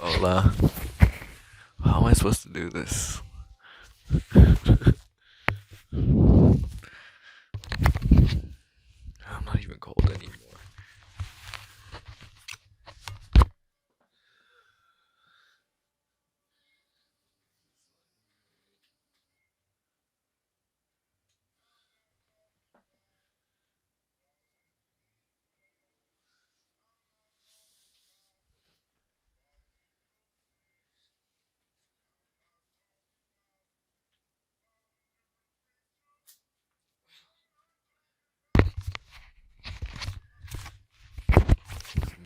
Hola. How am I supposed to do this? I'm not even cold anymore.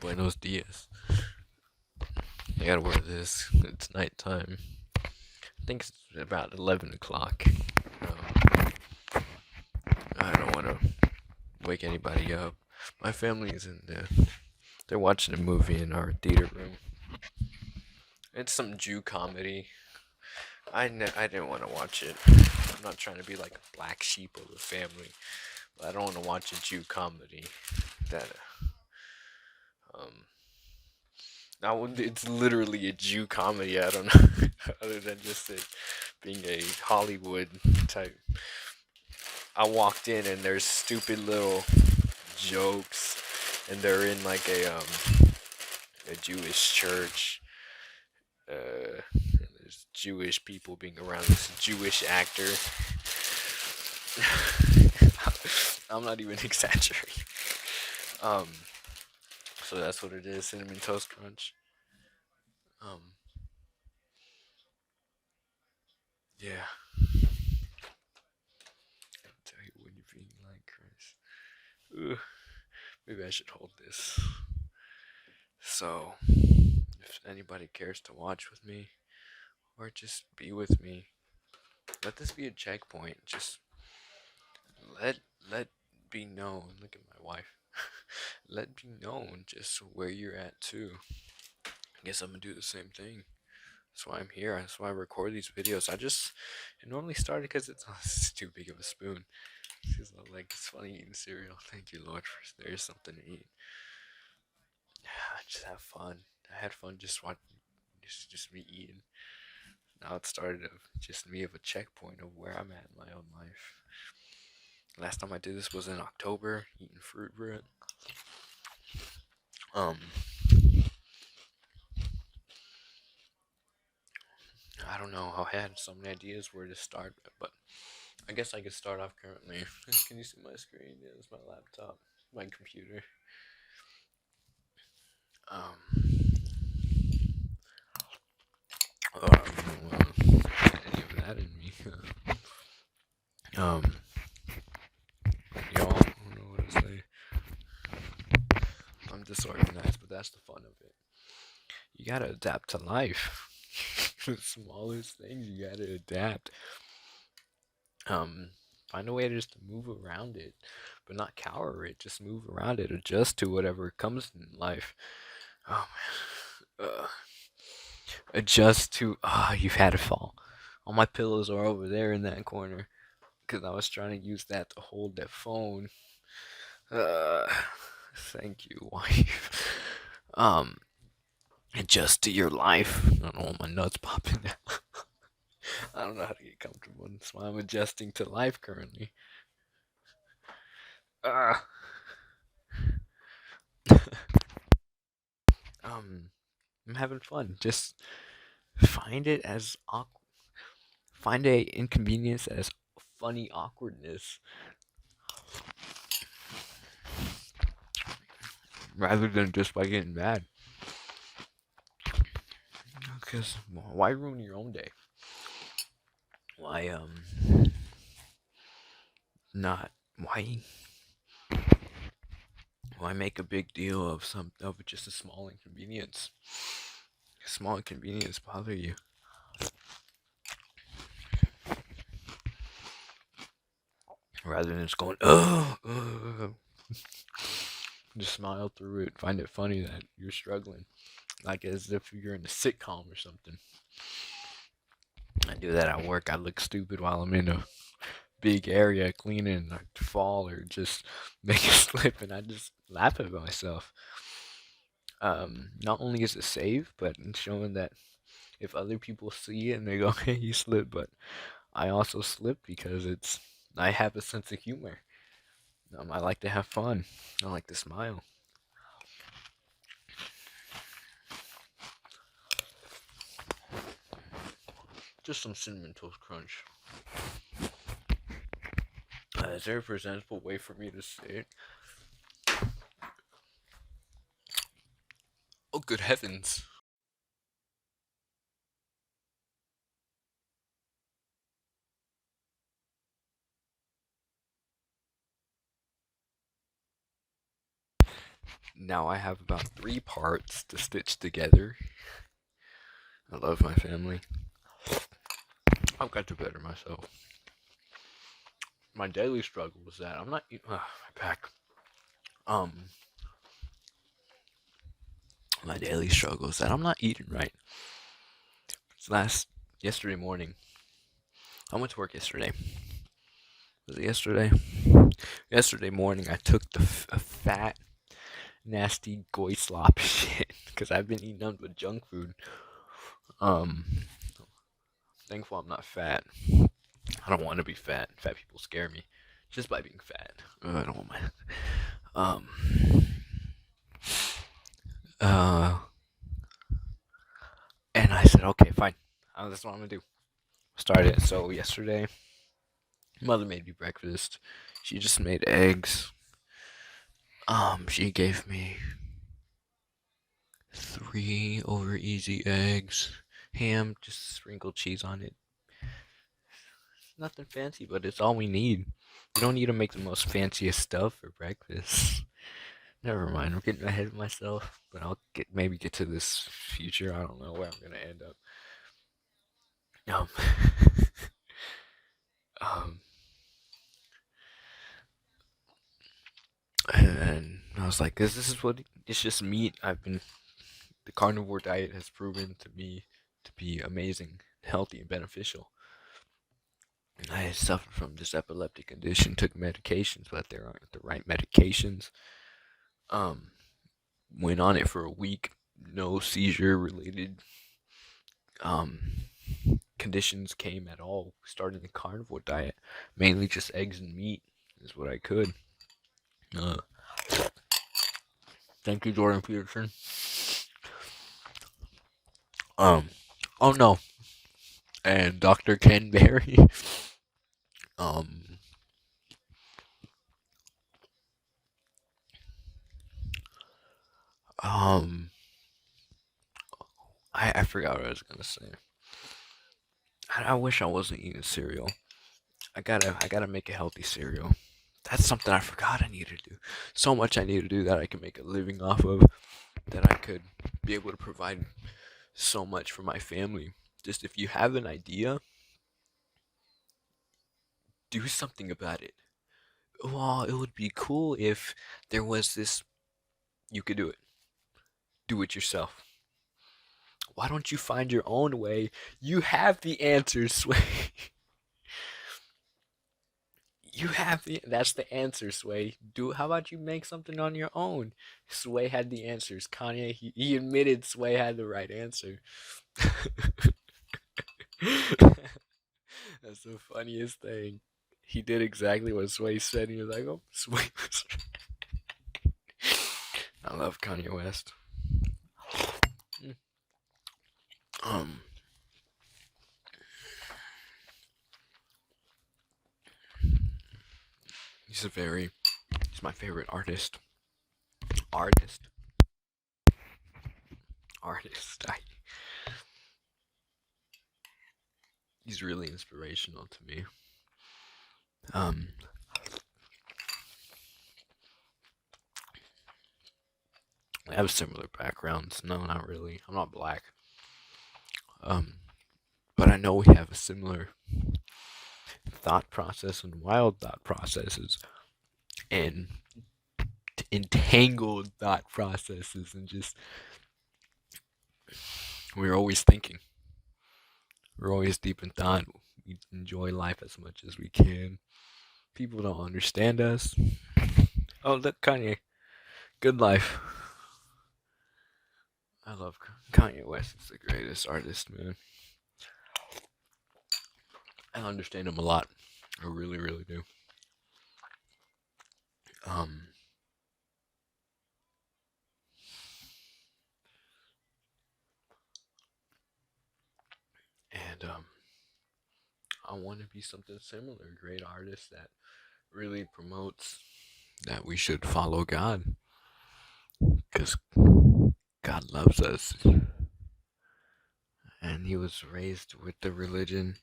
Buenos dias. I gotta wear this. It's nighttime. I think it's about 11 o'clock. Um, I don't want to wake anybody up. My family is in there. They're watching a movie in our theater room. It's some Jew comedy. I didn't want to watch it. I'm not trying to be like a black sheep of the family, but I don't want to watch a Jew comedy that um now it's literally a Jew comedy. I don't know, other than just it being a Hollywood type. I walked in and there's stupid little jokes, and they're in like a Jewish church. And there's Jewish people being around this Jewish actor. I'm not even exaggerating. Um, so that's what it is, cinnamon toast crunch. Um, yeah. I'll tell you when you're feeling like Chris. Ugh, maybe I should hold this. So, if anybody cares to watch with me or just be with me, let this be a checkpoint. Just let let be known. Look at my wife. Let be known just where you're at too. I guess I'm gonna do the same thing. That's why I'm here. That's why I record these videos. It normally started because it's too big of a spoon. It's like it's funny eating cereal. Thank you, Lord, for there's something to eat. Just have fun. I had fun just watching, just me eating. Now it started of just me of a checkpoint of where I'm at in my own life. Last time I did this was in October, eating fruit bread. Um, I don't know. I had so many ideas where to start, but I guess I could start off currently. Can you see my screen? Yeah, it's my laptop, my computer. Um, I don't know any of that in me. um, y'all don't know what to say. I'm disorganized, but that's the fun of it. You gotta adapt to life. The smallest things you gotta adapt. Um, find a way to just move around it, but not cower it. Just move around it. Adjust to whatever comes in life. Oh man. Adjust to. You've had a fall. All my pillows are over there in that corner because I was trying to use that to hold that phone. Uh, thank you, wife. Um, adjust to your life. I don't want my nuts popping out. I don't know how to get comfortable. That's why I'm adjusting to life currently. Uh, um, I'm having fun. Just find it as find a inconvenience as funny awkwardness rather than just by getting mad. Because why ruin your own day? Why not? Why make a big deal of just a small inconvenience? A small inconvenience bother you? Rather than just going, just smile through it. Find it funny that you're struggling, like as if you're in a sitcom or something. I do that at work. I look stupid while I'm in a big area cleaning, like fall or just make a slip, and I just laugh at myself. Not only is it safe, but it's showing that if other people see it and they go, "Hey, you slipped," but I also slip because I have a sense of humor. I like to have fun. I like to smile. Just some cinnamon toast crunch. Is there a presentable way for me to say it? Oh, good heavens. Now I have about 3 parts to stitch together. I love my family. I've got to better myself. My daily struggle is that I'm not eating. My back. Um, my daily struggle is that I'm not eating right. Yesterday morning, I went to work yesterday. Was it yesterday? Yesterday morning, I took a fat, nasty goy slop shit because I've been eating nothing but junk food. Um, Thankful I'm not fat. I don't want to be fat. Fat people scare me just by being fat. I don't want my. Um. Uh. And I said, okay, fine. That's what I'm gonna do. Started. So yesterday, mother made me breakfast. She just made eggs. She gave me 3 over easy eggs, ham, just sprinkled cheese on it. Nothing fancy, but it's all we need. We don't need to make the most fanciest stuff for breakfast. Never mind, I'm getting ahead of myself, but I'll maybe get to this future. I don't know where I'm gonna end up. Um, um, and I was like, this is what it's just meat. The carnivore diet has proven to me to be amazing, healthy, and beneficial. I suffered from this epileptic condition, took medications, but they aren't the right medications. Um, Went on it for a week, no seizure related um conditions came at all. Starting the carnivore diet, mainly just eggs and meat is what I could. Uh, Thank you, Jordan Peterson. Oh no, and Dr. Ken Berry. Um, um, I forgot what I was gonna say. I wish I wasn't eating cereal. I gotta make a healthy cereal. That's something I forgot I need to do. So much I need to do that I can make a living off of. That I could be able to provide so much for my family. Just if you have an idea, do something about it. Well, it would be cool if there was this. You could do it. Do it yourself. Why don't you find your own way? You have the answers, Sway. You have the. That's the answer, Sway. How about you make something on your own? Sway had the answers. Kanye, he admitted Sway had the right answer. That's the funniest thing. He did exactly what Sway said. He was like, "Oh, Sway was right." I love Kanye West. Um, he's my favorite artist. Artist, artist. He's really inspirational to me. Um, I have similar backgrounds. No, not really. I'm not black. Um, but I know we have a similar thought process and wild thought processes and entangled thought processes and just we're always thinking. We're always deep in thought. We enjoy life as much as we can. People don't understand us. Oh, look, Kanye. Good life. I love Kanye West. Is the greatest artist, man. I understand him a lot. I really, really do. Um, and I want to be something similar. A great artist that really promotes that we should follow God, because God loves us, and he was raised with the religion,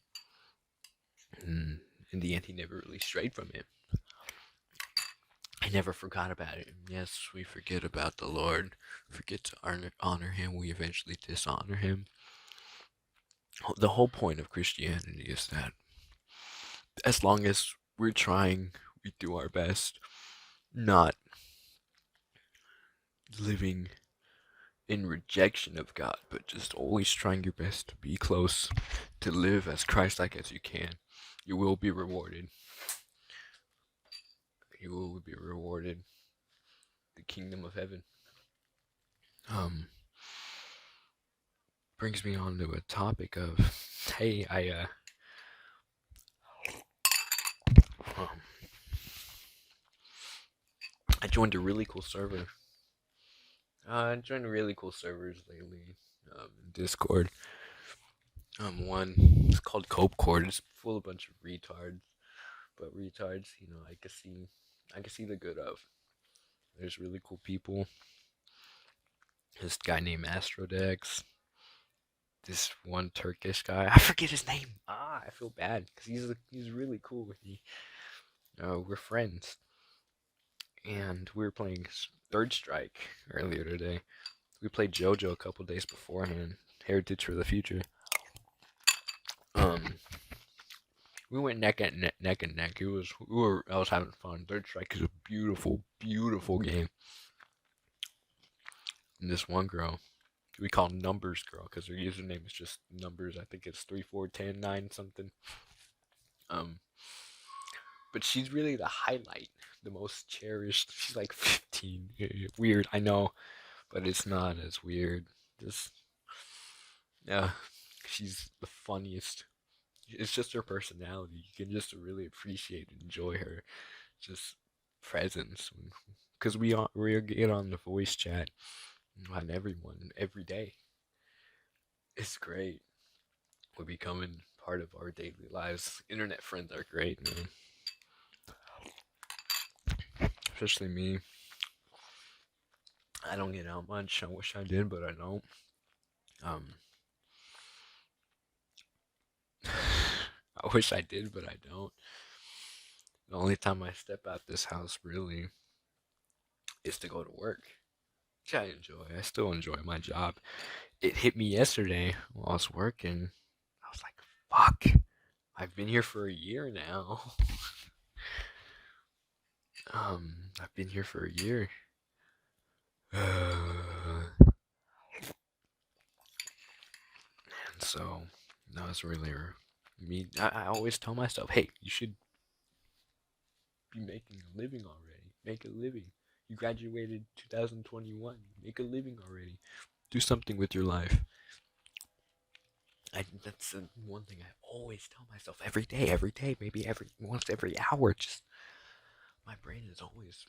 and in the end, he never really strayed from it. I never forgot about it. Yes, we forget about the Lord, forget to honor him, we eventually dishonor him. The whole point of Christianity is that as long as we're trying, we do our best, not living in rejection of God, but just always trying your best to be close, to live as Christ-like as you can, you will be rewarded. You will be rewarded the kingdom of heaven. Brings me on to a topic of, hey, I joined a really cool server. I joined really cool servers lately. Discord. One, it's called Cope Court. It's full of a bunch of retards, but retards, I can see the good of. There's really cool people. This guy named Astrodex. This one Turkish guy. I forget his name. I feel bad because he's really cool with me. We're friends, and we were playing Third Strike earlier today. We played JoJo a couple days beforehand. Heritage for the Future. We went neck and neck. I was having fun. Third Strike is a beautiful, beautiful game. And this one girl, we call Numbers Girl because her username is just numbers. I think it's 3, 4, 10, 9 something. But she's really the highlight, the most cherished. She's like 15. Weird, I know, but it's not as weird. Yeah, she's the funniest. It's just her personality. You can just really appreciate and enjoy her just presence. Because we get on the voice chat on everyone every day. It's great. We're becoming part of our daily lives. Internet friends are great, man. Especially me. I don't get out much. I wish I did, but I don't. I wish I did, but I don't. The only time I step out this house really is to go to work, which I enjoy. I still enjoy my job. It hit me yesterday while I was working. I was like, fuck, I've been here for a year now. I've been here for a year. And so that was really me. I always tell myself, hey, you should be making a living already. Make a living. You graduated 2021. Make a living already. Do something with your life. That's the one thing I always tell myself every day, maybe once every hour. Just my brain is always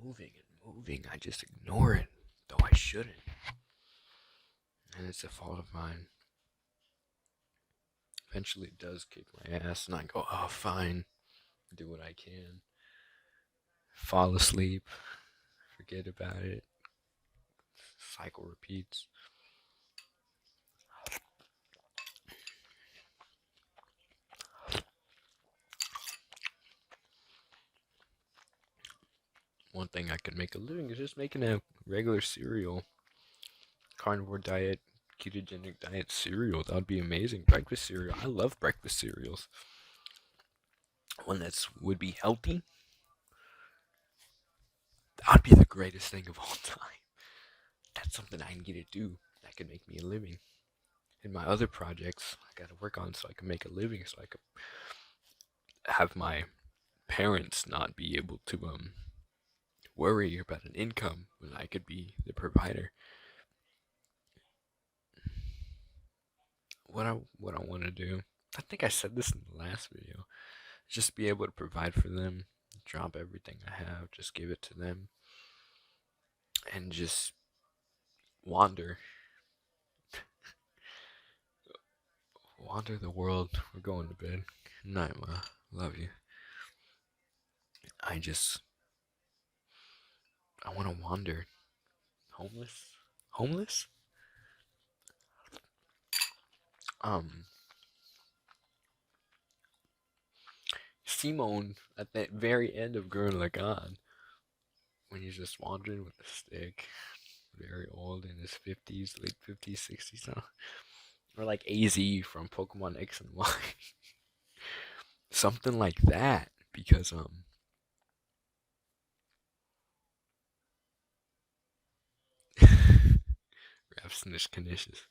moving and moving. I just ignore it, though I shouldn't. And it's a fault of mine. Eventually it does kick my ass, and I go, oh, fine. Do what I can. Fall asleep. Forget about it. Cycle repeats. One thing I could make a living is just making a regular cereal. Carnivore diet, ketogenic diet cereal. That would be amazing. Breakfast cereal. I love breakfast cereals. One that would be healthy. That would be the greatest thing of all time. That's something I need to do. That could make me a living. In my other projects, I got to work on so I can make a living, so I could have my parents not be able to worry about an income when I could be the provider. what I want to do. I think I said this in the last video. Just be able to provide for them, drop everything I have, just give it to them, and just wander, wander the world. We're going to bed. Good night, Ma. Love you. I just, I want to wander. Homeless? Homeless? Um, Simone at the very end of Gurren Lagann, when he's just wandering with a stick, very old in his 50s, late 50s, 60s now. Or like AZ from Pokemon X and Y. Something like that. Because, Rapsnish Canisius.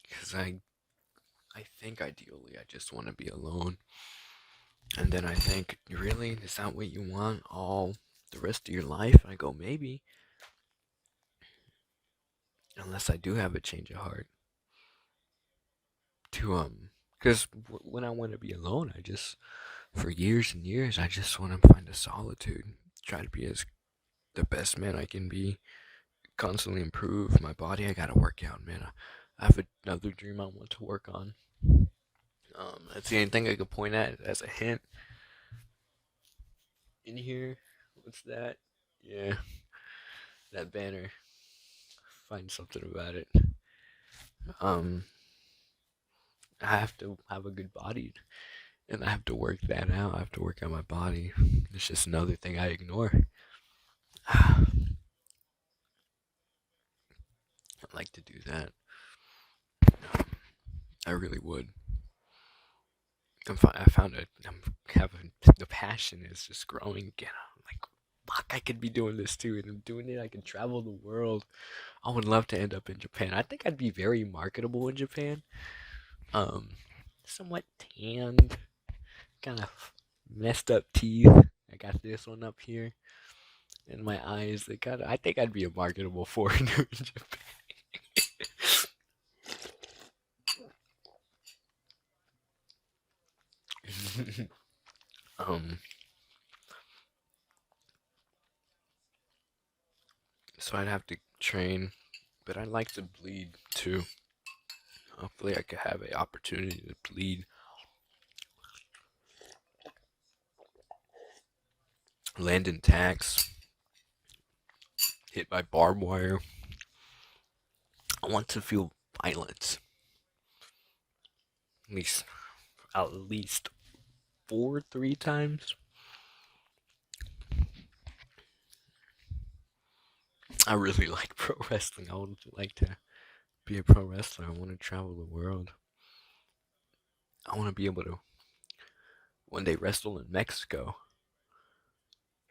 Because I think ideally I just want to be alone. And then I think, really? Is that what you want all the rest of your life? And I go, maybe. Unless I do have a change of heart. Because when I want to be alone, for years and years, I just want to find a solitude. Try to be as the best man I can be. Constantly improve my body. I gotta work out, man. I have another dream I want to work on. That's the only thing I could point at as a hint in here. What's that? Yeah, that banner. Find something about it. Um, I have to have a good body, and I have to work that out. I have to work on my body. It's just another thing I ignore. I'd like to do that. I really would. I found it. I'm having the passion is just growing again. I'm like, fuck, I could be doing this too, and I'm doing it. I can travel the world. I would love to end up in Japan. I think I'd be very marketable in Japan. Um, Somewhat tanned, kind of messed up teeth. I got this one up here, and my eyes. They kind of. I think I'd be a marketable foreigner in Japan. um, so I'd have to train, but I'd like to bleed too. Hopefully, I could have an opportunity to bleed. Land in tax, hit by barbed wire. I want to feel violence. At least 3 times. I really like pro wrestling. I would like to be a pro wrestler. I want to travel the world. I want to be able to one day wrestle in Mexico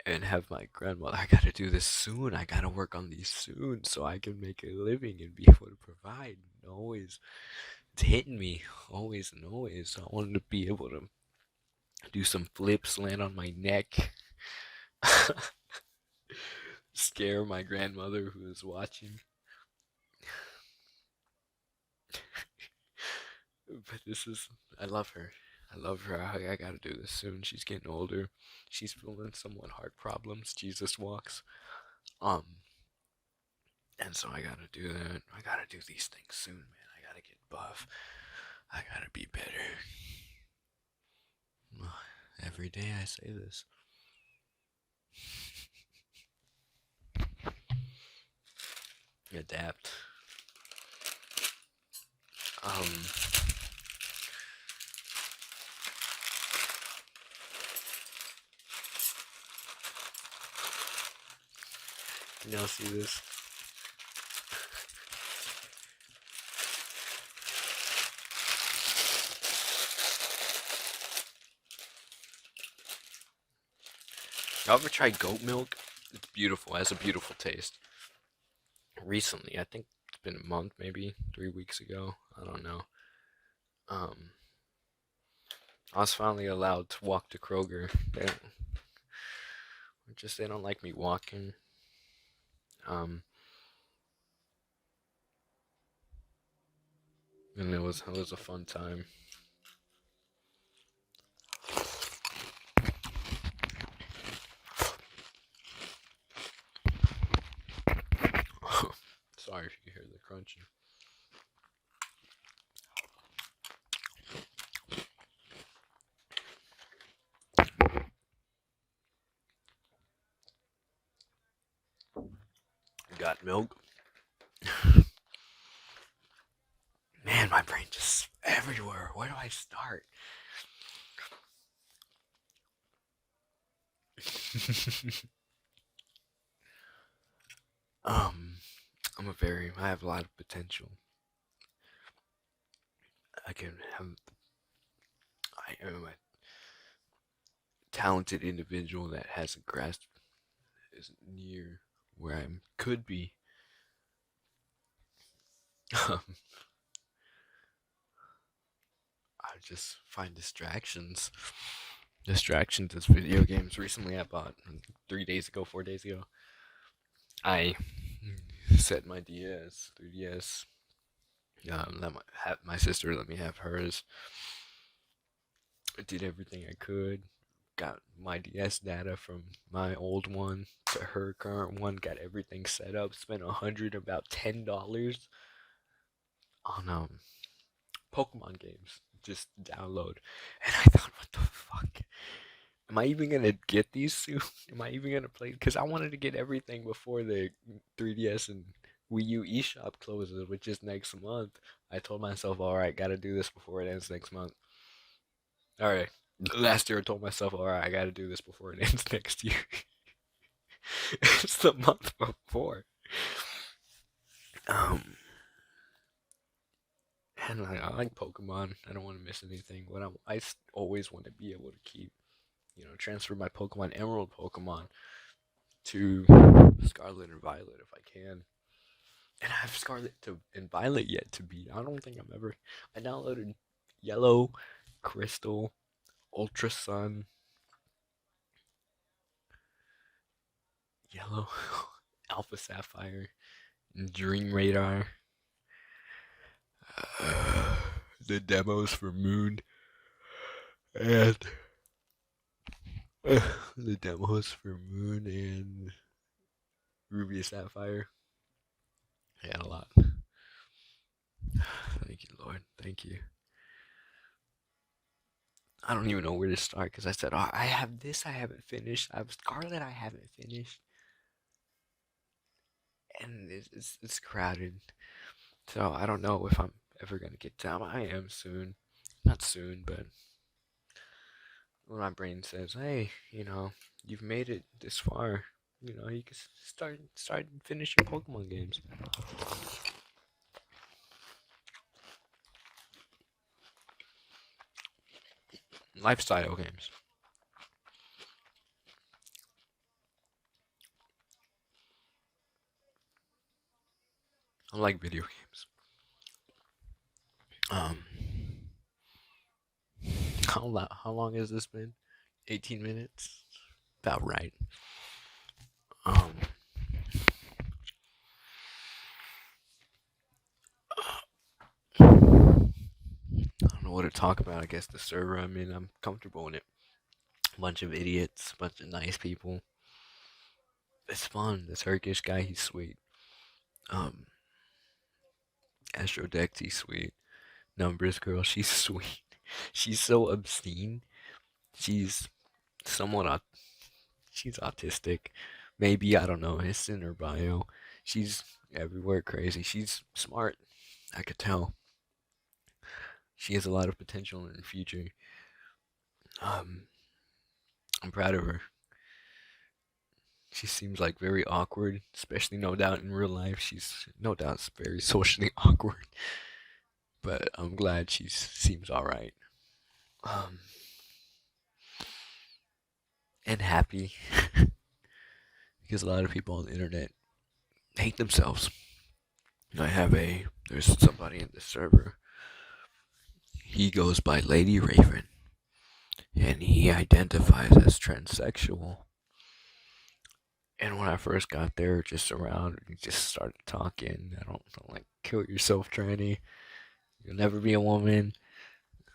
and have my grandmother. I gotta do this soon. I gotta work on these soon so I can make a living and be able to provide. Always, it's hitting me always and always. I wanted to be able to do some flips, land on my neck, scare my grandmother who is watching. But I love her. I love her. I gotta do this soon. She's getting older. She's feeling somewhat heart problems. Jesus walks. Um, and so I gotta do that. I gotta do these things soon, man. I gotta get buff. I gotta be better. Every day I say this. Adapt. Um, Can y'all see this? Y'all ever tried goat milk? It's beautiful. It has a beautiful taste. Recently, I think it's been a month, maybe 3 weeks ago. I don't know. Um, I was finally allowed to walk to Kroger. just they don't like me walking. And it was a fun time. Sorry if you hear the crunching. Got milk. Man, my brain just everywhere. Where do I start? I have a lot of potential. I am a talented individual that hasn't grasped as near where I could be. I just find distractions. Distractions as video games. Recently, I bought 4 days ago. I set my 3DS. My sister let me have hers. I did everything I could. Got my DS data from my old one to her current one. Got everything set up. Spent about $10 on Pokemon games. Just download. And I thought, what the fuck? Am I even gonna get these soon? Am I even gonna play? Because I wanted to get everything before the 3DS and Wii U eShop closes, which is next month. I told myself, alright, gotta do this before it ends next month. Alright. Last year I told myself, alright, I gotta do this before it ends next year. It's the month before. And I like Pokemon. I don't want to miss anything. But I always want to be able to keep, transfer my Pokemon Emerald Pokemon to Scarlet and Violet if I can. And I have Scarlet and Violet yet to beat. I don't think I downloaded Yellow, Crystal, Ultra Sun, Yellow, Alpha Sapphire, Dream Radar, the demos for Moon, and Ruby Sapphire. Yeah, a lot. Thank you, Lord. Thank you. I don't even know where to start because I said, oh, I have this I haven't finished. I have Scarlet I haven't finished. And it's crowded. So I don't know if I'm ever going to get down. I am soon. Not soon, but when my brain says, hey, you've made it this far. You can start finishing Pokemon games. Lifestyle games. I like video games. How long has this been? 18 minutes? About right. I don't know what to talk about. I guess the server I'm in, I'm comfortable in it. A bunch of idiots, a bunch of nice people. It's fun. The Turkish guy, he's sweet. Astro Dex, he's sweet. Numbers girl, she's sweet. She's so obscene. She's somewhat she's autistic. Maybe, I don't know. It's in her bio. She's everywhere crazy. She's smart. I could tell. She has a lot of potential in the future. I'm proud of her. She seems like very awkward, especially no doubt in real life. She's no doubt very socially awkward. But I'm glad she seems alright. And happy. Because a lot of people on the internet hate themselves. There's somebody in the server. He goes by Lady Raven. And he identifies as transsexual. And when I first got there, just around, we just started talking. I don't like kill yourself, tranny. You'll never be a woman.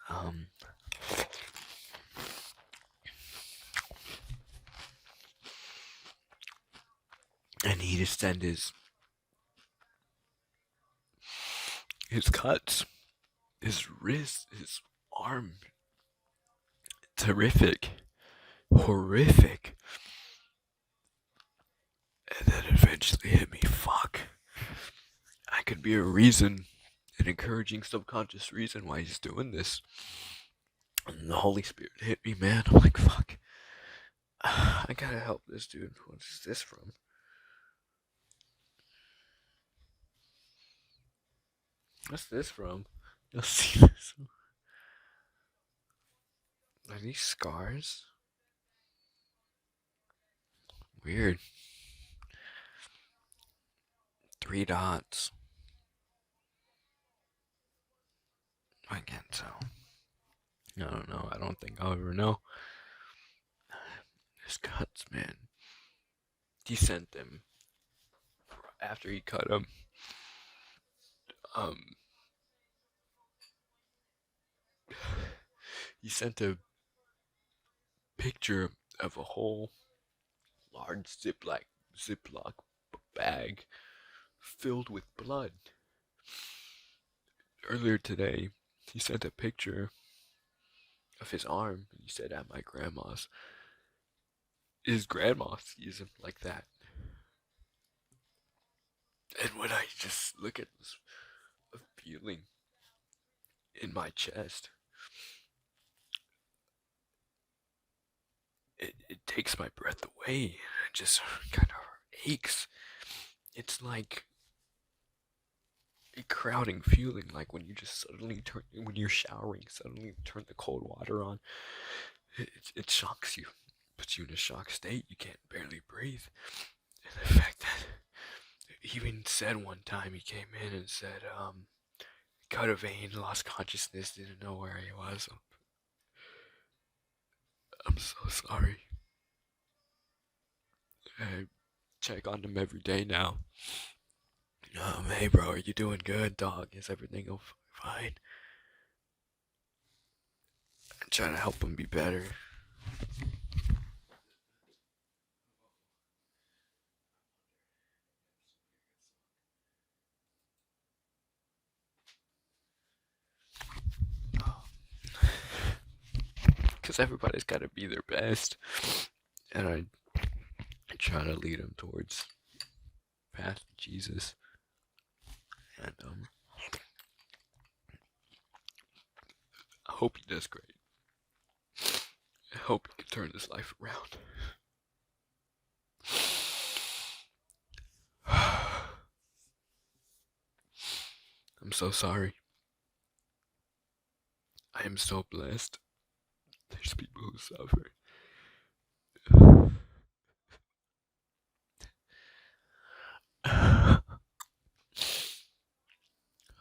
Um, and he just sent his cuts, his wrist, his arm. Terrific, horrific. And then eventually hit me. Fuck. I could be a reason, an encouraging subconscious reason why he's doing this. And the Holy Spirit hit me, man. I'm like, fuck. I gotta help this dude. What's this from? What's this from? You'll see this. Are these scars? Weird. 3 dots. I can't tell. I don't know. I don't think I'll ever know. His cuts, man. He sent them after he cut them. He sent a picture of a whole large Ziploc bag filled with blood. Earlier today, he sent a picture of his arm. He said, "At my grandma's." His grandma sees him like that. And when I just look at this feeling in my chest, it takes my breath away. It just kind of aches. It's like a crowding feeling, like when you just suddenly when you're showering, suddenly turn the cold water on. It shocks you, puts you in a shock state. You can't barely breathe. And the fact that he even said one time, he came in and said, cut a vein, lost consciousness, didn't know where he was. I'm so sorry. I check on him every day now. Hey bro, are you doing good, dog? Is everything fine? I'm trying to help him be better. Because everybody's got to be their best. And I try to lead him towards path of Jesus. And I hope he does great. I hope he can turn his life around. I'm so sorry. I am so blessed. There's people who suffer.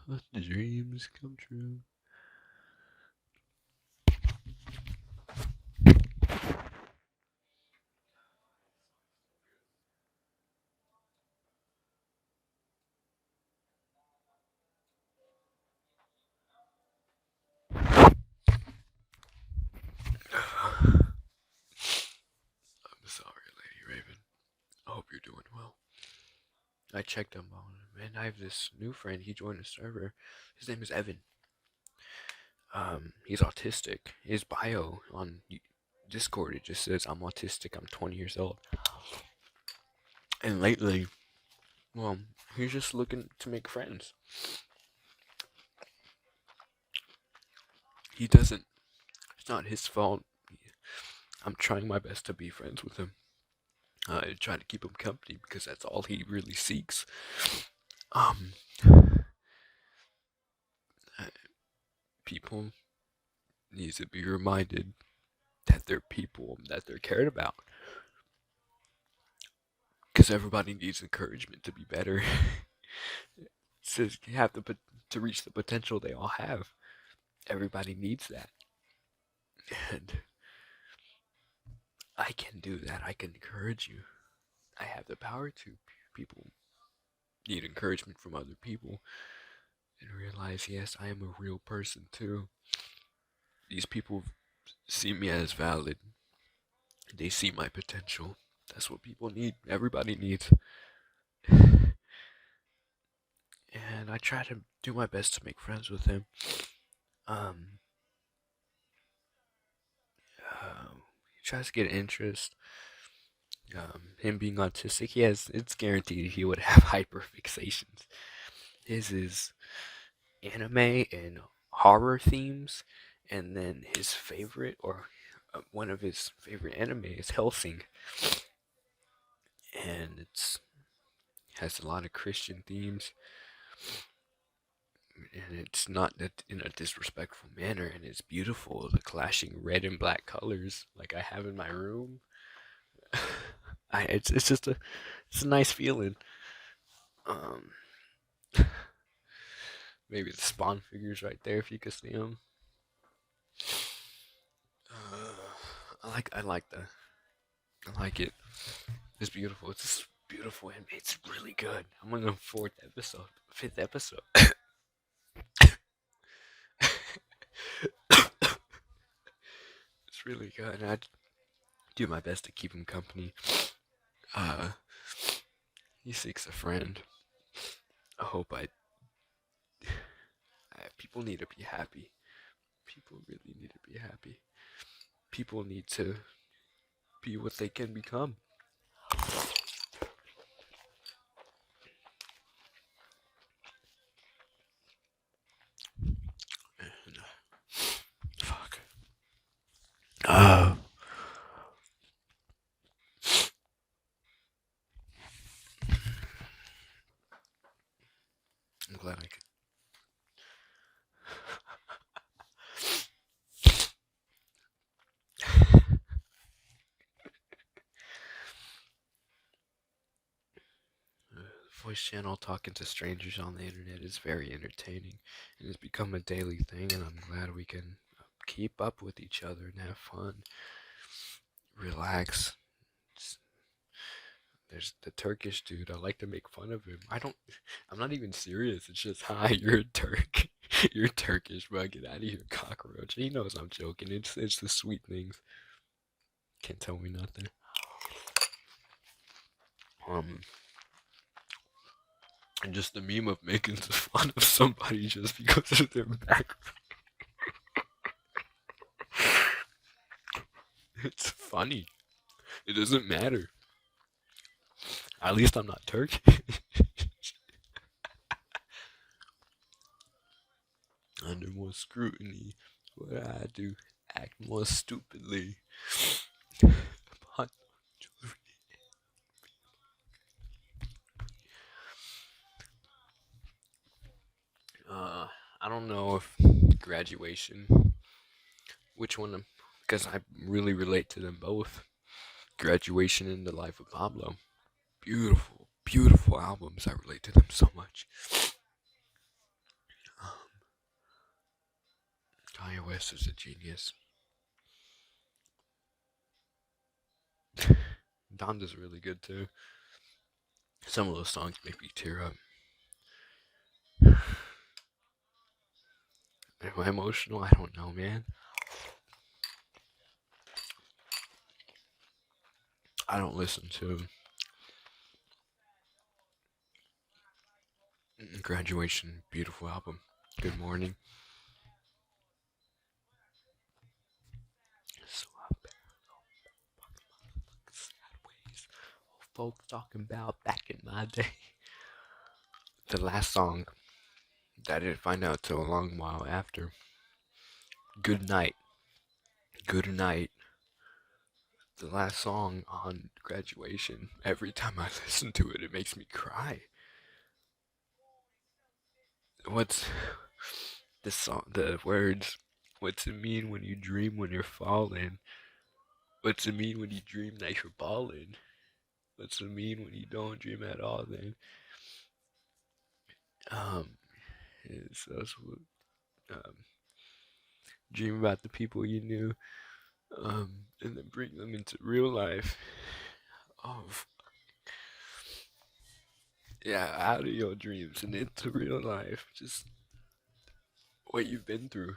Let the dreams come true. I'm sorry, Lady Raven. I hope you're doing well. I checked him on him, and I have this new friend. He joined a server. His name is Evan. He's autistic. His bio on Discord, it just says, "I'm autistic. I'm 20 years old." And lately, well, he's just looking to make friends. He doesn't. It's not his fault. I'm trying my best to be friends with him. I try to keep him company because that's all he really seeks. Um, People need to be reminded that they're people, that they're cared about. Because everybody needs encouragement to be better. To have to reach the potential they all have. Everybody needs that. And I can do that. I can encourage you. I have the power to. People need encouragement from other people and realize, yes, I am a real person too. These people see me as valid. They see my potential. That's what people need. Everybody needs. And I try to do my best to make friends with him. Um, he tries to get interest. Him being autistic, it's guaranteed he would have hyperfixations. His is anime and horror themes, and then his favorite, or one of his favorite anime is Helsing, and it's has a lot of Christian themes, and it's not in a disrespectful manner, and it's beautiful. The clashing red and black colors, like I have in my room. It's just it's a nice feeling. Um, Maybe the Spawn figures right there if you could see them. I like it. It's beautiful. It's just beautiful and it's really good. I'm on the fifth episode. It's really good. And I do my best to keep him company. Uh, he seeks a friend. I hope people need to be happy. People really need to be happy. People need to be what they can become. And, fuck. I'm glad I could. Voice channel talking to strangers on the internet is very entertaining and has become a daily thing, and I'm glad we can keep up with each other and have fun, relax. There's the Turkish dude. I like to make fun of him. I'm not even serious. It's just, hi, you're a Turk. You're Turkish, bro. Get out of here, cockroach. He knows I'm joking. It's the sweet things. Can't tell me nothing. And just the meme of making fun of somebody just because of their background. It's funny. It doesn't matter. At least I'm not Turkish. Under more scrutiny, what I do, act more stupidly. I don't know if graduation, which one, because I really relate to them both. Graduation and The Life of Pablo. Beautiful, beautiful albums. I relate to them so much. Um, Kanye West is a genius. Donda's really good too. Some of those songs make me tear up. Am I emotional? I don't know, man. I don't listen to Graduation. Beautiful album. Good morning. So sideways. Folks talking about back in my day. The last song that I didn't find out till a long while after. Good night. Good night. The last song on Graduation. Every time I listen to it, it makes me cry. What's the song? The words. What's it mean when you dream when you're falling? What's it mean when you dream that you're balling? What's it mean when you don't dream at all? Then, um, it's also dream about the people you knew, and then bring them into real life. Oh, Yeah, out of your dreams and into real life. Just what you've been through,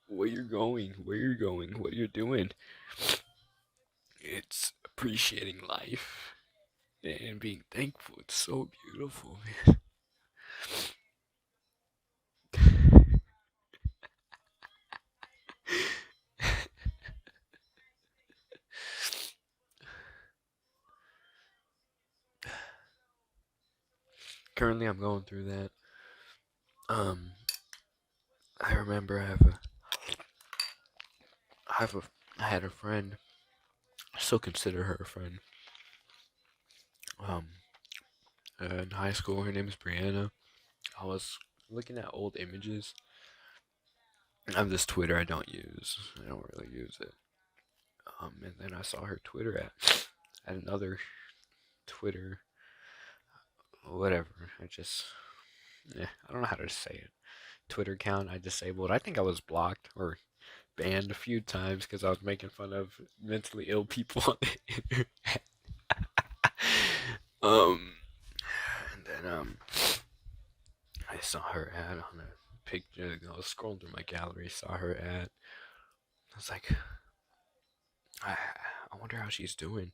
where you're going, what you're doing. It's appreciating life and being thankful. It's so beautiful, man. Currently, I'm going through that. Um, I remember I have a, I had a friend. I still consider her a friend. Um, in high school, her name is Brianna. I was looking at old images. I have this Twitter I don't use. I don't really use it. And then I saw her Twitter at another Twitter, whatever. I don't know how to say it. Twitter account I disabled. I think I was blocked or banned a few times because I was making fun of mentally ill people on the internet. um, and then I saw her ad on a picture. I was scrolling through my gallery, saw her ad. I was like, I I wonder how she's doing.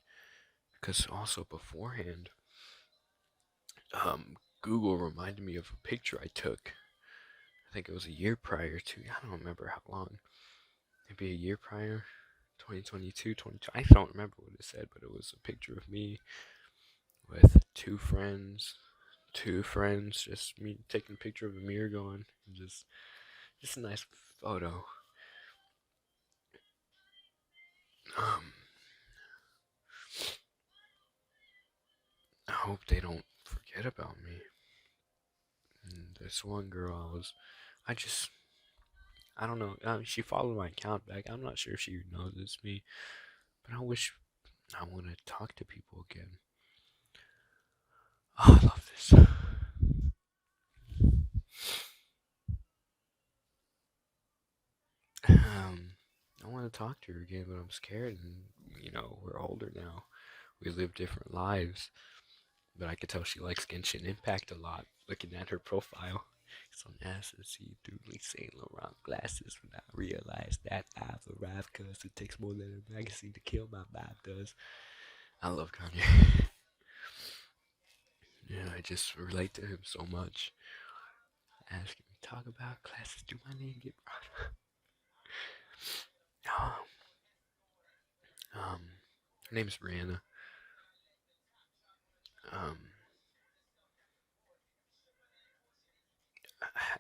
Because also beforehand, Google reminded me of a picture I took. I think it was a year prior to. I don't remember how long. Maybe a year prior. 2022, 22. I don't remember what it said, but it was a picture of me with two friends, just me taking a picture of a mirror going, and just a nice photo. Um, I hope they don't forget about me. And this one girl, I just, I don't know. She followed my account back. I'm not sure if she knows it's me, but I want to talk to people again. Oh, I love this. I want to talk to her again, but I'm scared. And we're older now. We live different lives. But I could tell she likes Genshin Impact a lot. Looking at her profile, some ass and see duly Saint Laurent glasses when I realize that I've arrived, cause it takes more than a magazine to kill my vibe does. I love Kanye. Yeah, I just relate to him so much. Asking me talk about classes, do my name get brought up? Her name's Brianna. Um,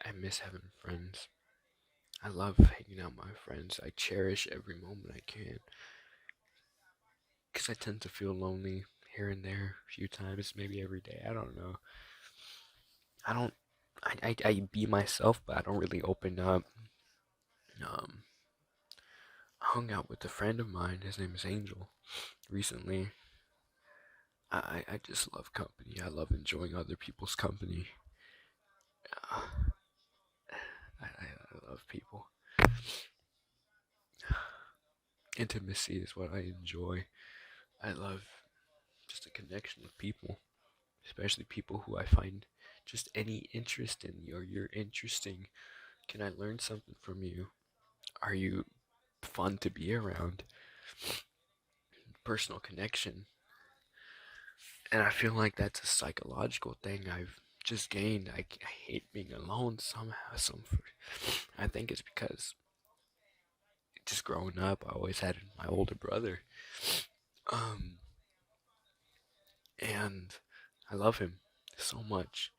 I miss having friends. I love hanging out with my friends. I cherish every moment I can. Because I tend to feel lonely here and there a few times, maybe every day. I don't know. I don't. I be myself, but I don't really open up. Um, I hung out with a friend of mine. His name is Angel. Recently, I just love company. I love enjoying other people's company. Uh, I love people. Intimacy is what I enjoy. I love just a connection with people, especially people who I find just any interest in you, or you're interesting. Can I learn something from you? Are you fun to be around? Personal connection. And I feel like that's a psychological thing I've just gained. I hate being alone somehow. I think it's because just growing up, I always had my older brother. Um, and I love him so much.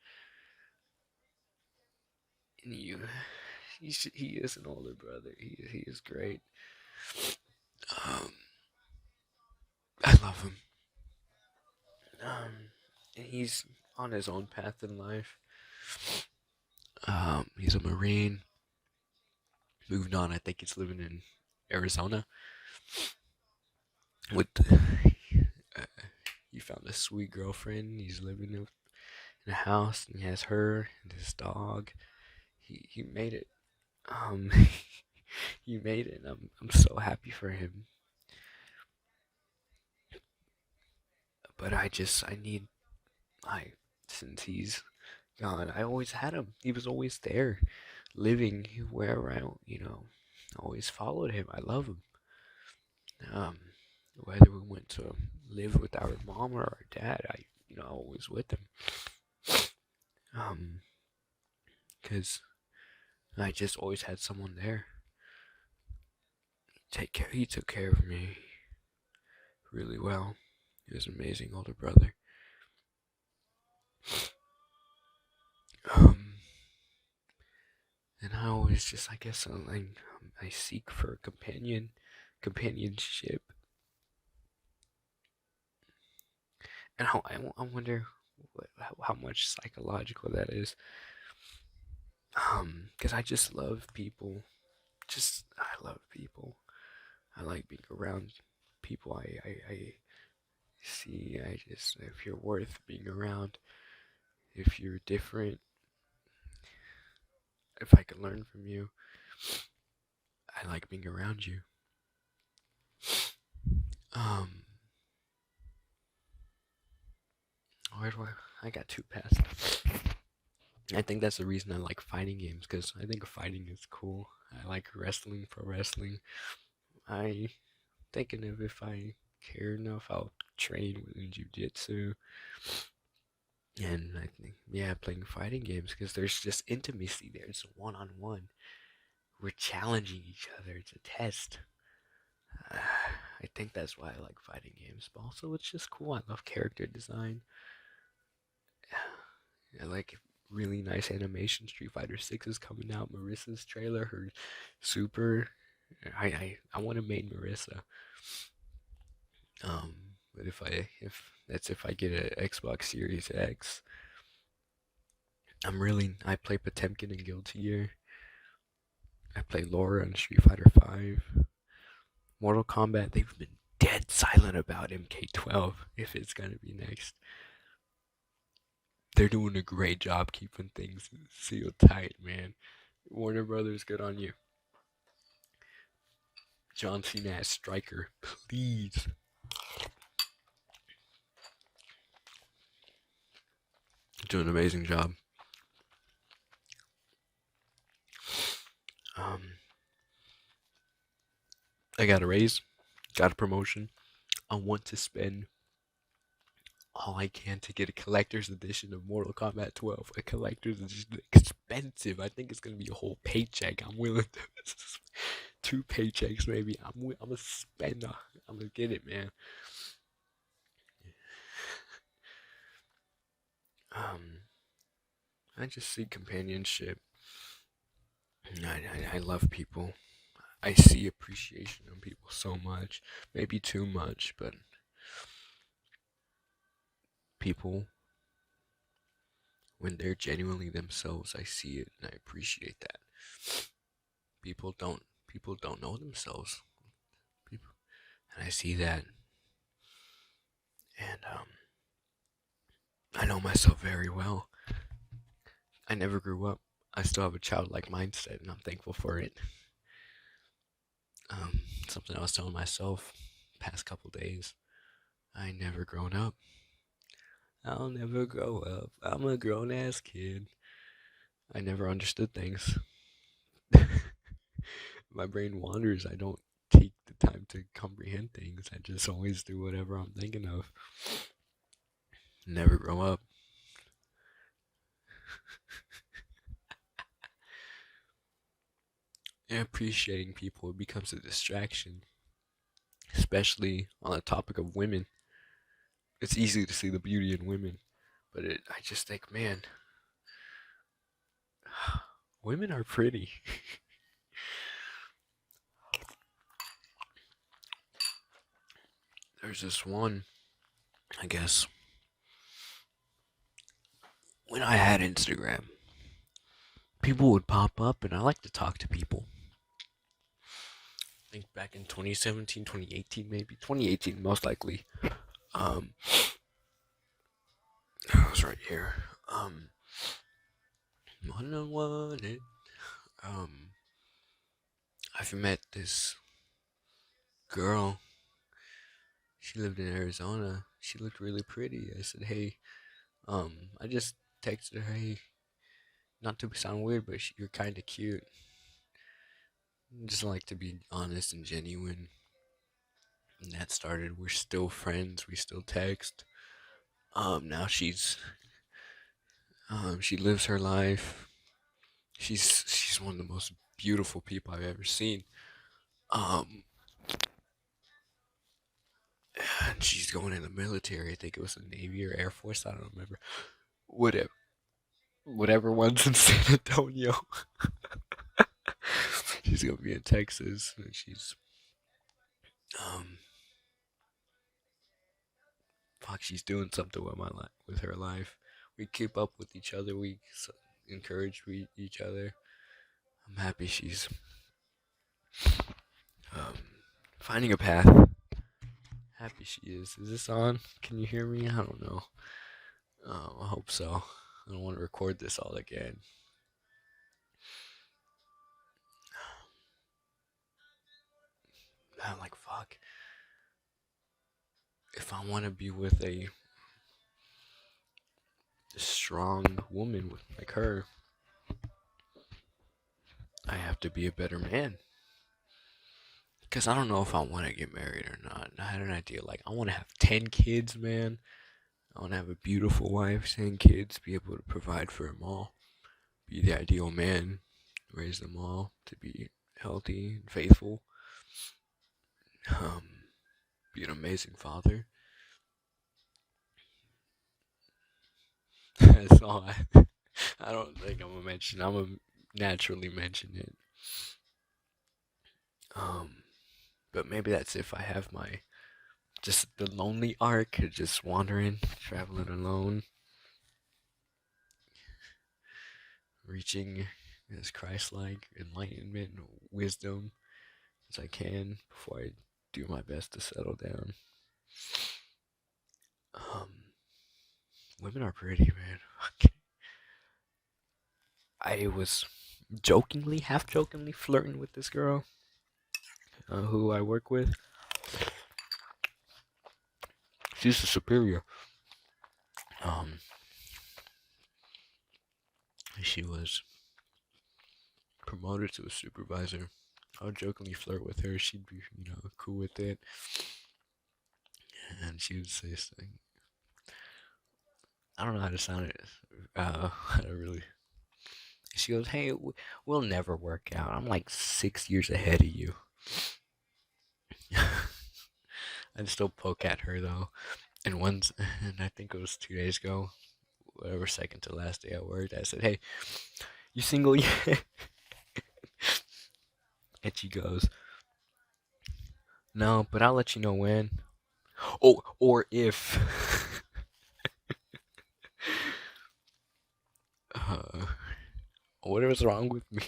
And he is an older brother. He is great. Um, I love him. And he's on his own path in life. He's a Marine. Moved on. I think he's living in Arizona. With uh, he found a sweet girlfriend. He's living in a house, and he has her and his dog. He made it. Um, he made it. And I'm so happy for him. But I need like since he's gone. I always had him. He was always there, living wherever I always followed him. I love him. Um, Whether we went to live with our mom or our dad, always with him. Um, because I just always had someone there. Take care. He took care of me really well. He was an amazing older brother. Um, and I always just, I guess, I seek for companionship. And I wonder how much psychological that is. Because I just love people. I love people. I like being around people. I see. If you're worth being around, if you're different, if I can learn from you, I like being around you. Where do I got two past. I think that's the reason I like fighting games, because I think fighting is cool. I like wrestling, pro wrestling. I thinking of if I care enough, I'll train with jiu-jitsu. And I think, yeah, playing fighting games, because there's just intimacy there. It's a one-on-one. We're challenging each other. It's a test. I think that's why I like fighting games. But also, it's just cool. I love character design. I like really nice animation. Street Fighter 6 is coming out. Marissa's trailer, her super. I want to main Marissa. But if I get an Xbox Series X, I play Potemkin in Guilty Gear. I play Laura in Street Fighter 5. Mortal Kombat, they've been dead silent about MK12 if it's gonna be next. They're doing a great job keeping things sealed tight, man. Warner Brothers, good on you. John Cena as Striker, please. Doing an amazing job. I got a raise, got a promotion. I want to spend all I can to get a collector's edition of Mortal Kombat 12. A collector's edition, expensive. I think it's gonna be a whole paycheck. I'm willing to 2 paychecks maybe. I'm gonna spend. I'm gonna get it, man. I just see companionship. I love people. I see appreciation in people so much. Maybe too much, but people, when they're genuinely themselves, I see it and I appreciate that. People don't know themselves. People, and I see that. And I know myself very well. I never grew up. I still have a childlike mindset, and I'm thankful for it. Something I was telling myself past couple days. I never grown up. I'll never grow up. I'm a grown ass kid. I never understood things. My brain wanders. I don't take the time to comprehend things. I just always do whatever I'm thinking of. Never grow up. And appreciating people becomes a distraction, especially on the topic of women. It's easy to see the beauty in women, but I just think, man, women are pretty. There's this one, I guess, when I had Instagram, people would pop up, and I like to talk to people. I think back in 2017, 2018, maybe 2018, most likely. I was right here. One-on-one. I've met this girl. She lived in Arizona. She looked really pretty. I said, hey, I just texted her, hey, not to sound weird, but you're kind of cute. Just like to be honest and genuine. And that started. We're still friends. We still text. Now she lives her life. She's one of the most beautiful people I've ever seen. Um, and she's going in the military. I think it was the Navy or Air Force. I don't remember. Whatever, whatever one's in San Antonio. She's gonna be in Texas, and um, she's doing something with my life, with her life. We keep up with each other. We encourage each other. I'm happy she's um, finding a path. Happy she is. Is this on? Can you hear me? I don't know. I hope so. I don't want to record this all again. I'm like, fuck. If I want to be with a strong woman like her, I have to be a better man. Because I don't know if I want to get married or not. I had an idea. Like, I want to have 10 kids, man. I want to have a beautiful wife, 10 kids, be able to provide for them all, be the ideal man, raise them all to be healthy and faithful, um, be an amazing father. That's all I don't think I'm gonna mention. I'm gonna naturally mention it. Um, but maybe that's if I have my just the lonely arc, just wandering, traveling alone, reaching as Christ-like enlightenment and wisdom as I can before I do my best to settle down. Um, Women are pretty, man. I was half jokingly flirting with this girl who I work with. She's a superior. Um, she was promoted to a supervisor. I would jokingly flirt with her. She'd be, cool with it. And she would say something. I don't know how to sound it. How to really. She goes, "Hey, we'll never work out. I'm like 6 years ahead of you." I'd still poke at her though. And I think it was 2 days ago, whatever, second to last day I worked, I said, "Hey, you single yet?" And she goes, "No, but I'll let you know when." Oh, or if. uh, what was wrong with me?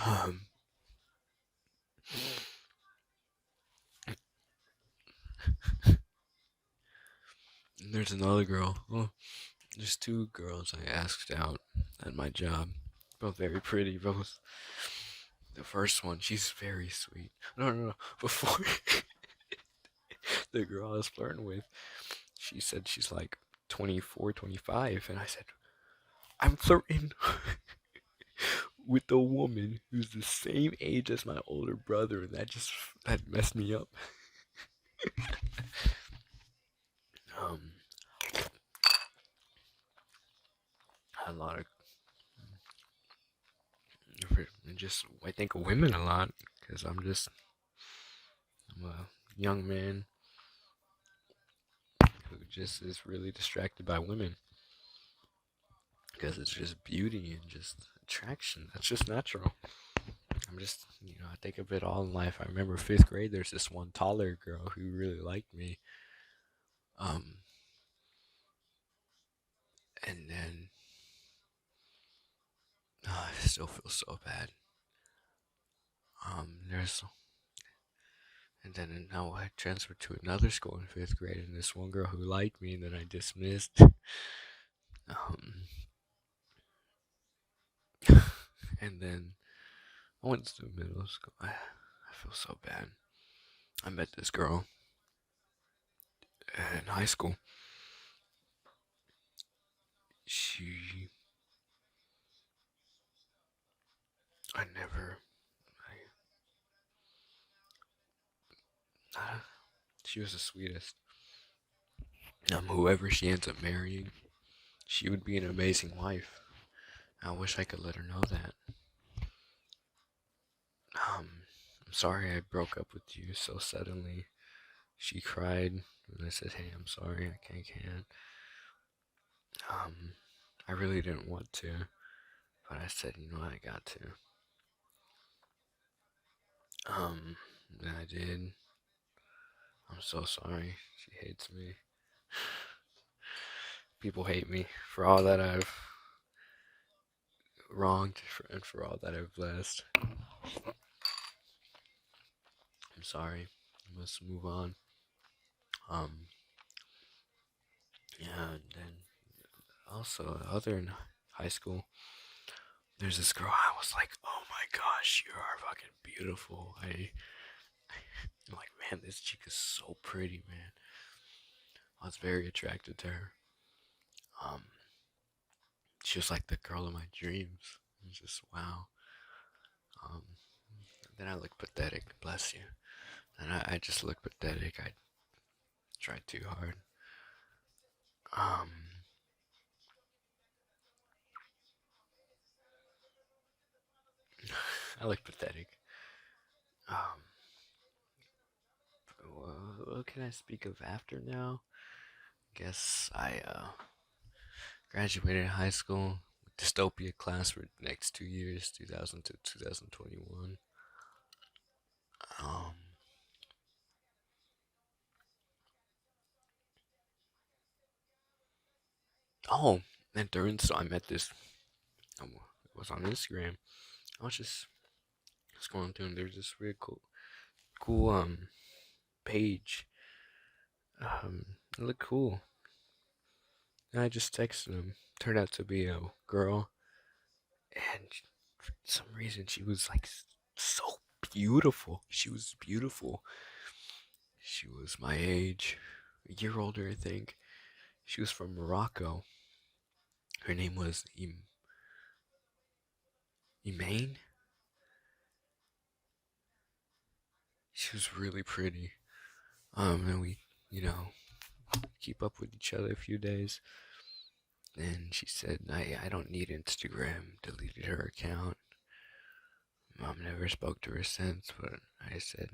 um, there's another girl. Oh, there's two girls I asked out at my job. Both very pretty. Both. The first one, she's very sweet. No. Before the girl I was flirting with, she said she's like 24, 25, and I said, I'm flirting with a woman who's the same age as my older brother, and that messed me up. um, a lot of just I think of women a lot because I'm a young man who just is really distracted by women because it's just beauty and just attraction. That's just natural. I'm just, I think of it all in life. I remember 5th grade, there's this one taller girl who really liked me. Um, and then, I still feel so bad. There's, and then now I transferred to another school in 5th grade, and this one girl who liked me, and then I dismissed. And then I went to middle school. I feel so bad. I met this girl. in high school, she, I never, she was the sweetest. Whoever she ends up marrying, she would be an amazing wife. I wish I could let her know that. I'm sorry I broke up with you so suddenly. She cried, and I said, "Hey, I'm sorry, I can't." Um, I really didn't want to, but I said, you know, I got to. And I did. I'm so sorry. She hates me. People hate me for all that I've wronged and for all that I've blessed. I'm sorry. I must move on. Um, yeah, and then also other in high school, there's this girl. I was like, oh my gosh, you are fucking beautiful. I'm like, man, this chick is so pretty, man. I was very attracted to her. Um, she was like the girl of my dreams. It was just wow. Um, then I look pathetic. Bless you. And I just look pathetic. I tried too hard. Um, I look pathetic. Um, what can I speak of after now? Guess I graduated high school, dystopia class for the next 2 years, 2000 to 2021. Um, oh, and during so I met this. It was on Instagram. I was just scrolling through, and there's this really cool page. It looked cool. And I just texted him. Turned out to be a girl, and for some reason she was like so beautiful. She was beautiful. She was my age, a year older, I think. She was from Morocco. Her name was Imaine. She was really pretty. And we, you know, keep up with each other a few days. And she said, I don't need Instagram. Deleted her account. Mom never spoke to her since, but I said,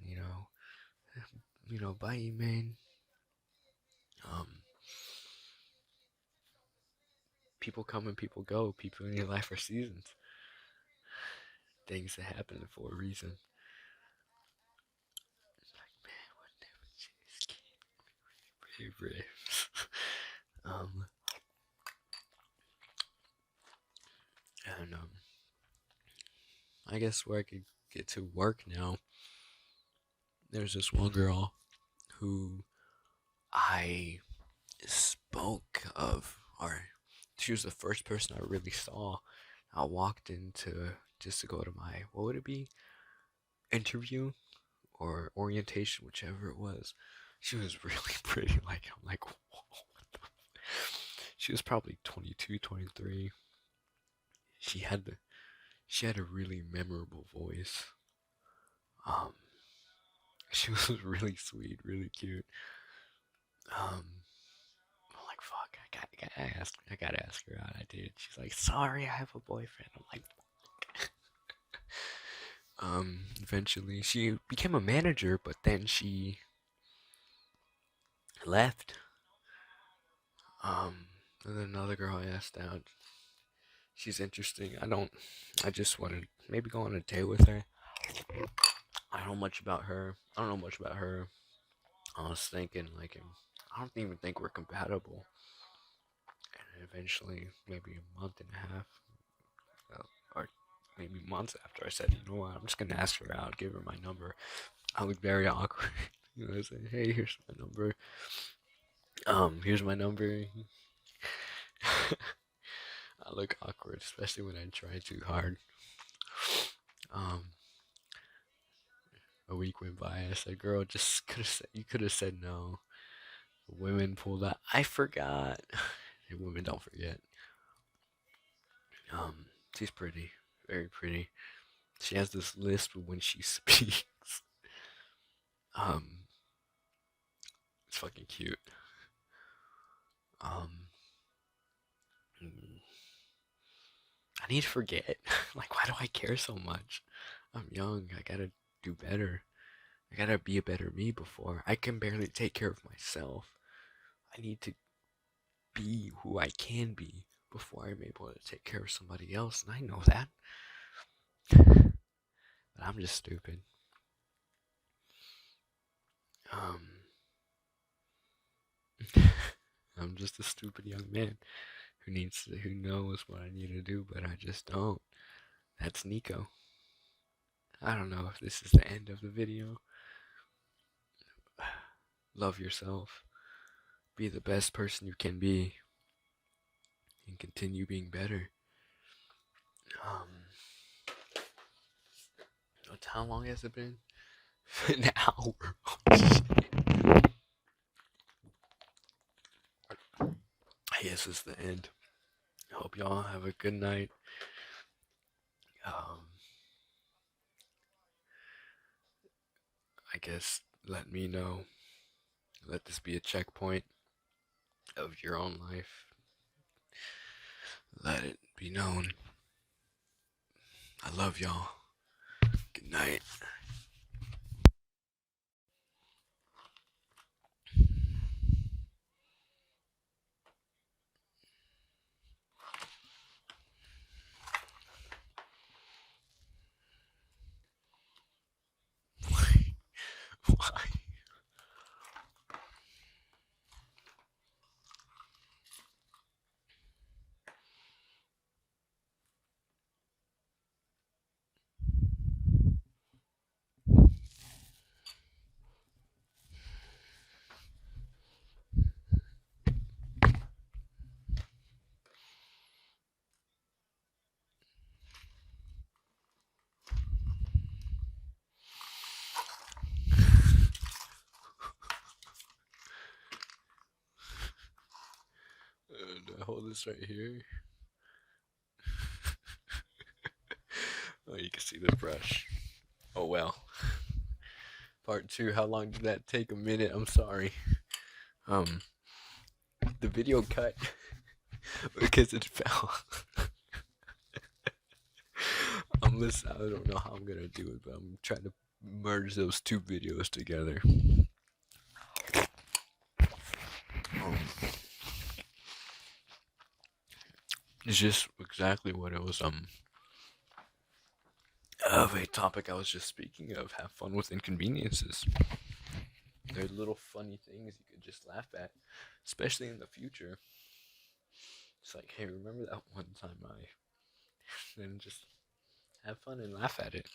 bye, Imaine. Um, People come and people go. People in your life are seasons. Things that happen for a reason. Like, man, what never changed? Brave, brave. um, and I guess where I could get to work now. There's this one girl who I spoke of, or she was the first person I really saw. I walked into just to go to my, what would it be? Interview or orientation, whichever it was. She was really pretty. Like, I'm like, whoa. She was probably 22, 23. She had the, she had a really memorable voice. Um, she was really sweet, really cute. I'm like, fuck, I gotta ask her out. I did. She's like, sorry, I have a boyfriend. I'm like, eventually she became a manager, but then she left. And then another girl I asked out. She's interesting. I just wanted to maybe go on a date with her. I don't know much about her. I don't know much about her. I was thinking, like, I don't even think we're compatible. And eventually, maybe a month and a half, or maybe months after, I said, you know what, I'm just gonna ask her out, give her my number. I look very awkward. I say, hey, here's my number. Here's my number. I look awkward, especially when I try too hard. Um, a week went by. I said, "Girl, just you could have said no." Women pull that. I forgot. Women don't forget. She's pretty, very pretty. She has this lisp when she speaks. Um, it's fucking cute. Um, I need to forget. Like, why do I care so much? I'm young. I gotta do better. I gotta be a better me before. I can barely take care of myself. I need to be who I can be before I'm able to take care of somebody else, and I know that. But I'm just stupid. Um, I'm just a stupid young man who knows what I need to do, but I just don't. That's Nico. I don't know if this is the end of the video. Love yourself. Be the best person you can be. And continue being better. How long has it been? An hour. I guess it's the end. Hope y'all have a good night. I guess let me know. Let this be a checkpoint of your own life. Let it be known. I love y'all. Good night. Why? Do I hold this right here? Oh, you can see the brush. Oh well. Part 2, how long did that take? A minute, I'm sorry. The video cut because it fell. I don't know how I'm gonna do it, but I'm trying to merge those two videos together. It's just exactly what it was, of a topic I was just speaking of. Have fun with inconveniences. They're little funny things you could just laugh at, especially in the future. It's like, hey, remember that one time and just have fun and laugh at it.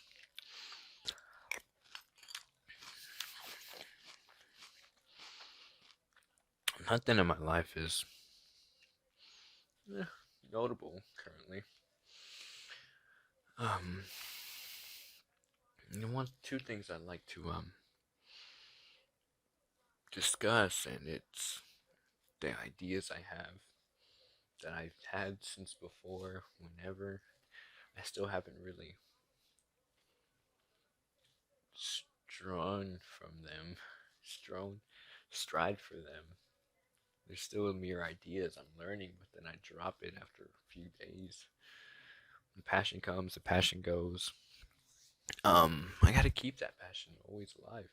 Nothing in my life is notable currently. Two things I'd like to discuss, and it's the ideas I have that I've had since before, whenever. I still haven't really stride for them. They're still mere ideas I'm learning, but then I drop it after a few days. When passion comes, the passion goes. I gotta keep that passion always alive.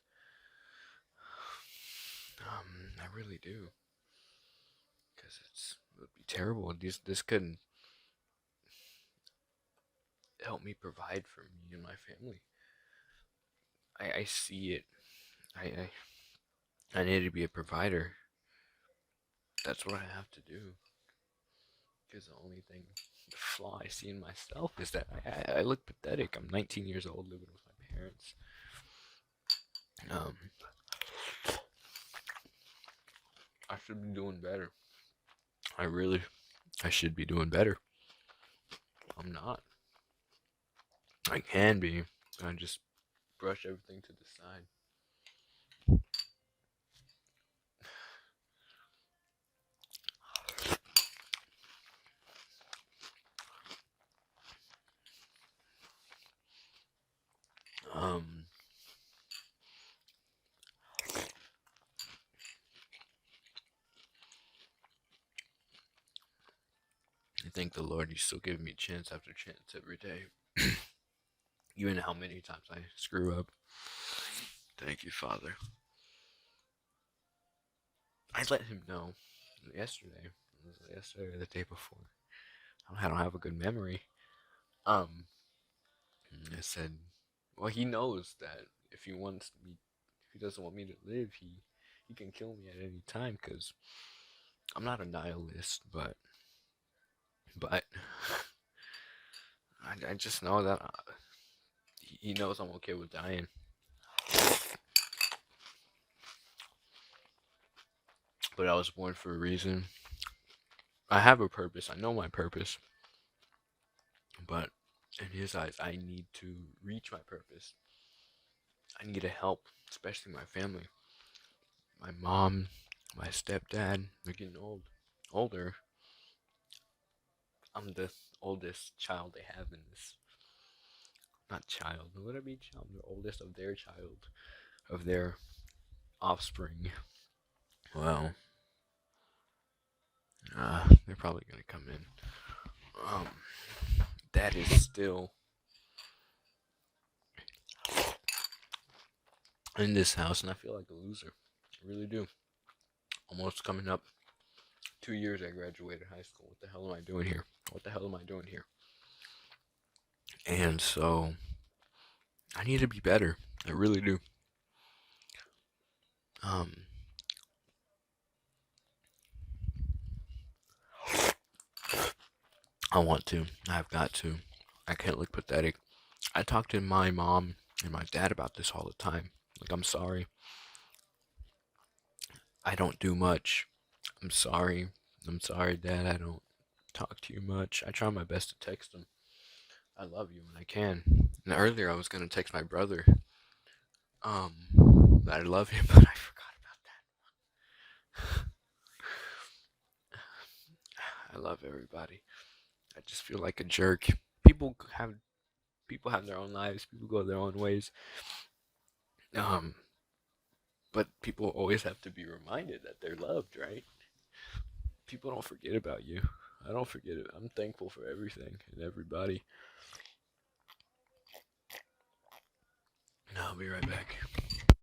I really do. Because it would be terrible. This couldn't help me provide for me and my family. I see it. I need to be a provider. That's what I have to do. Because the only the flaw I see in myself is that I look pathetic. I'm 19 years old living with my parents. I should be doing better. I should be doing better. I'm not. I can be. I just brush everything to the side. thank the Lord. He's still giving me chance after chance every day. Even how many times I screw up. Thank you, Father. I let him know yesterday. Was it yesterday or the day before? I don't have a good memory. I said, well, he knows that if he wants me, if he doesn't want me to live, he can kill me at any time. Cause I'm not a nihilist, but I just know that he knows I'm okay with dying. But I was born for a reason. I have a purpose. I know my purpose. But in his eyes, I need to reach my purpose. I need to help, especially my family. My mom, my stepdad, they're getting older. I'm the oldest child they have in this. Not child. Would I be child? The oldest of their child, of their offspring. Well, they're probably gonna come in. That is still in this house, and I feel like a loser. I really do. Almost coming up 2 years I graduated high school. What the hell am I doing here? What the hell am I doing here? And so I need to be better. I really do. I want to. I've got to. I can't look pathetic. I talk to my mom and my dad about this all the time. Like, I'm sorry. I don't do much. I'm sorry. I'm sorry, Dad. I don't talk to you much. I try my best to text them. I love you when I can. And earlier I was gonna text my brother. That I love him, but I forgot about that. I love everybody. I just feel like a jerk. People have people have their own lives. People go their own ways. Um, but people always have to be reminded that they're loved, right? People don't forget about you. I don't forget it. I'm thankful for everything and everybody. I'll be right back.